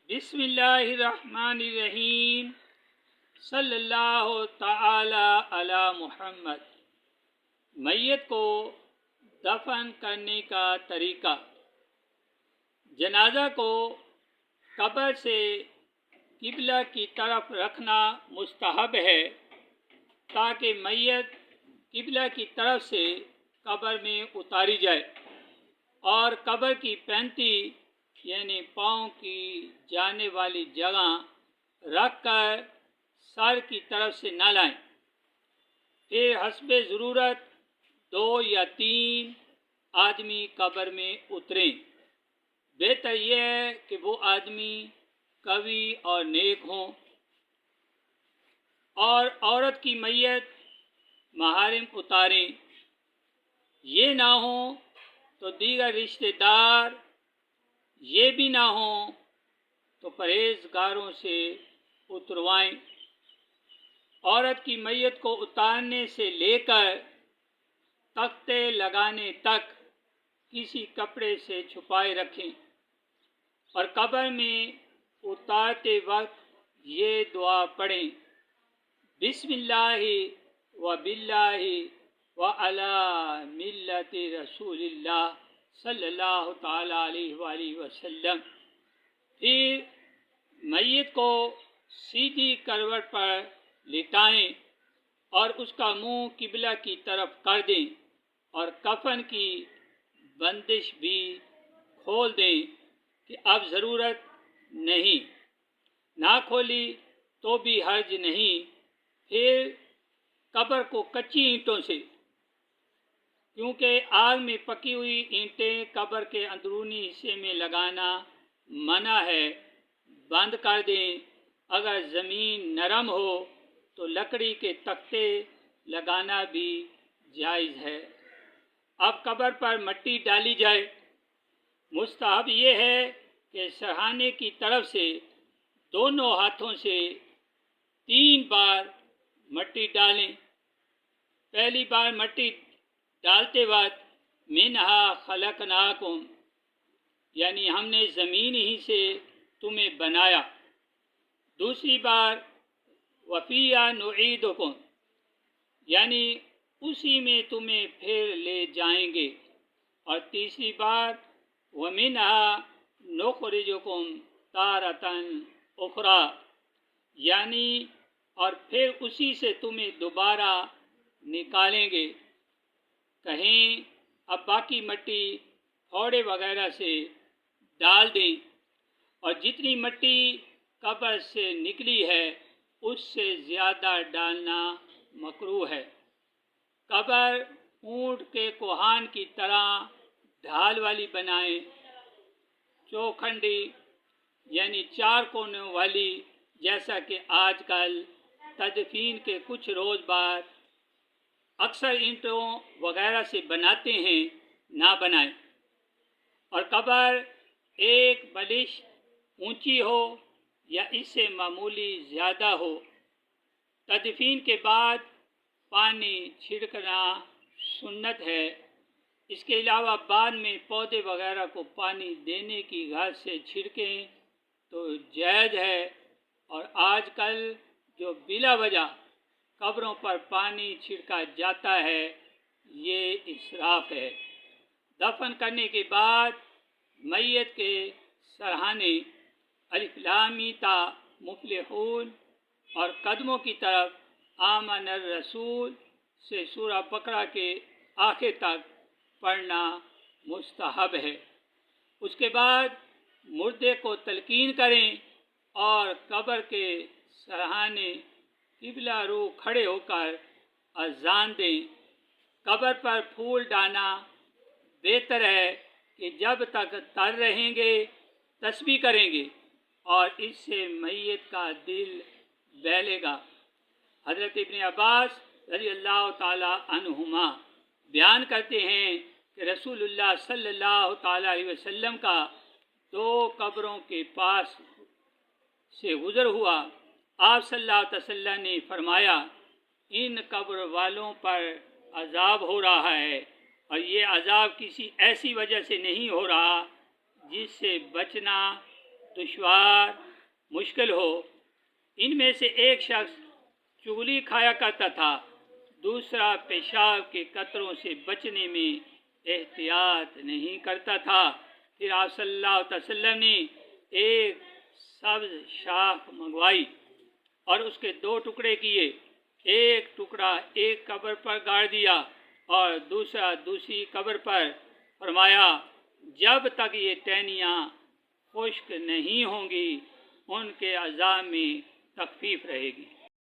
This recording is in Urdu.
بسم اللہ الرحمن الرحیم صلی اللہ تعالی علی محمد۔ میت کو دفن کرنے کا طریقہ: جنازہ کو قبر سے قبلہ کی طرف رکھنا مستحب ہے تاکہ میت قبلہ کی طرف سے قبر میں اتاری جائے اور قبر کی پینتی یعنی پاؤں کی جانے والی جگہ رکھ کر سر کی طرف سے نہ لائیں۔ پھر حسب ضرورت 2 یا 3 آدمی قبر میں اتریں۔ بہتر یہ ہے کہ وہ آدمی قوی اور نیک ہوں، اور عورت کی میت محارم اتاریں۔ یہ نہ ہوں تو دیگر رشتہ دار، یہ بھی نہ ہوں تو پرہیزگاروں سے اتروائیں۔ عورت کی میت کو اتارنے سے لے کر تختے لگانے تک کسی کپڑے سے چھپائے رکھیں، اور قبر میں اتارتے وقت یہ دعا پڑھیں: بسم اللہ و باللہ و علی ملت رسول اللہ صلی اللہ تعالی علیہ وآلہ وسلم۔ پھر میت کو سیدھی کروٹ پر لٹائیں اور اس کا منہ قبلہ کی طرف کر دیں، اور کفن کی بندش بھی کھول دیں کہ اب ضرورت نہیں، نہ کھولی تو بھی حرج نہیں۔ پھر قبر کو کچی اینٹوں سے، کیونکہ آگ میں پکی ہوئی اینٹیں قبر کے اندرونی حصے میں لگانا منع ہے، بند کر دیں۔ اگر زمین نرم ہو تو لکڑی کے تختے لگانا بھی جائز ہے۔ اب قبر پر مٹی ڈالی جائے۔ مستحب یہ ہے کہ سرہانے کی طرف سے دونوں ہاتھوں سے 3 بار مٹی ڈالیں۔ پہلی بار مٹی ڈالتے وقت منہا خلقناکم، یعنی ہم نے زمین ہی سے تمہیں بنایا۔ دوسری بار وفیہا نعیدکم، یعنی اسی میں تمہیں پھر لے جائیں گے۔ اور تیسری بار ومنہا نخرجکم تارۃ اخری، یعنی اور پھر اسی سے تمہیں دوبارہ نکالیں گے۔ کہیں اب باقی مٹی پھوڑے وغیرہ سے ڈال دیں، اور جتنی مٹی قبر سے نکلی ہے اس سے زیادہ ڈالنا مکروہ ہے۔ قبر اونٹ کے کوہان کی طرح ڈھال والی بنائیں، چوکھنڈی یعنی 4 کونوں والی، جیسا کہ آج کل تدفین کے کچھ روز بعد اکثر اینٹوں وغیرہ سے بناتے ہیں، نہ بنائیں۔ اور قبر 1 بلش اونچی ہو یا اس سے معمولی زیادہ ہو۔ تدفین کے بعد پانی چھڑکنا سنت ہے۔ اس کے علاوہ بعد میں پودے وغیرہ کو پانی دینے کی غرض سے چھڑکیں تو جائز ہے، اور آج کل جو بلا وجہ قبروں پر پانی چھڑکا جاتا ہے یہ اسراف ہے۔ دفن کرنے کے بعد میت کے سرہانے الف لام میم تا مفلحون اور قدموں کی طرف آمن الرسول سے سورہ بقرہ کے آخر تک پڑھنا مستحب ہے۔ اس کے بعد مردے کو تلقین کریں اور قبر کے سرہانے قبلہ رو کھڑے ہو کر اذان دیں۔ قبر پر پھول ڈالنا بہتر ہے کہ جب تک تر رہیں گے تسبیح کریں گے، اور اس سے میت کا دل بہلے گا۔ حضرت ابن عباس رضی اللہ تعالی عنہما بیان کرتے ہیں کہ رسول اللہ صلی اللہ تعالی علیہ وسلم کا 2 قبروں کے پاس سے گزر ہوا۔ آپ صلی اللہ علیہ وسلم نے فرمایا: ان قبر والوں پر عذاب ہو رہا ہے، اور یہ عذاب کسی ایسی وجہ سے نہیں ہو رہا جس سے بچنا دشوار مشکل ہو۔ ان میں سے ایک شخص چغلی کھایا کرتا تھا، دوسرا پیشاب کے قطروں سے بچنے میں احتیاط نہیں کرتا تھا۔ پھر آپ صلی اللہ علیہ وسلم نے ایک سبز شاخ منگوائی اور اس کے 2 ٹکڑے کیے، ایک ٹکڑا ایک قبر پر گاڑ دیا اور دوسرا دوسری قبر پر۔ فرمایا جب تک یہ ٹہنیاں خشک نہیں ہوں گی ان کے عذاب میں تخفیف رہے گی۔